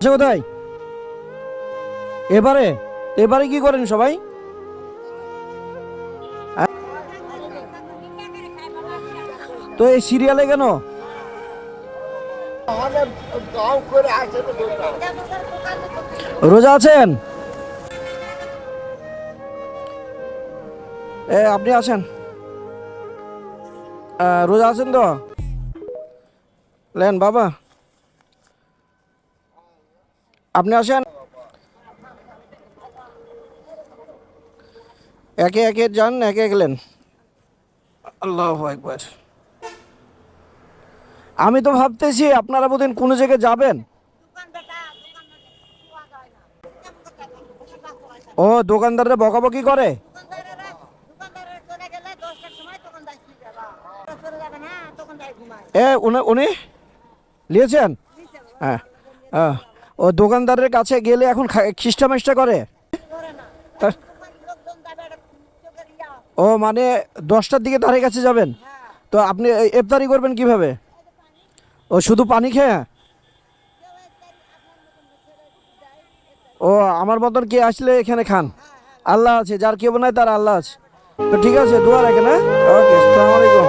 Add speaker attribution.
Speaker 1: কোথায় এবারে এবারে কি করেন সবাই? তো এই সিরিয়ালে কেন? রোজা আছেন? আপনি আছেন? রোজা আছেন তো? লেন বাবা, আপনি আসেন। একে একে যান, একে গেলেন। আল্লাহু আকবার। আমি তো ভাবতেছি আপনারা বোধহয় কোনো জায়গায় যাবেন। ও, দোকানদাররা বকাবকি করে। উনি নিয়েছেন? হ্যাঁ। ও দোকানদারের কাছে গেলে এখন খ্রিস্টামেষ্টা করে। ও মানে 10টার দিকে তার কাছে যাবেন? তো আপনি ইফতারি করবেন কিভাবে? ও শুধু পানি খেয়ে? ও আমার মতন কে আসলে এখানে খান? আল্লাহ আছে, যার কেউ নাই তার আল্লাহ আছে। তো ঠিক আছে, দোয়া রাখেন। হ্যাঁ, ওকে, আসসালামু আলাইকুম।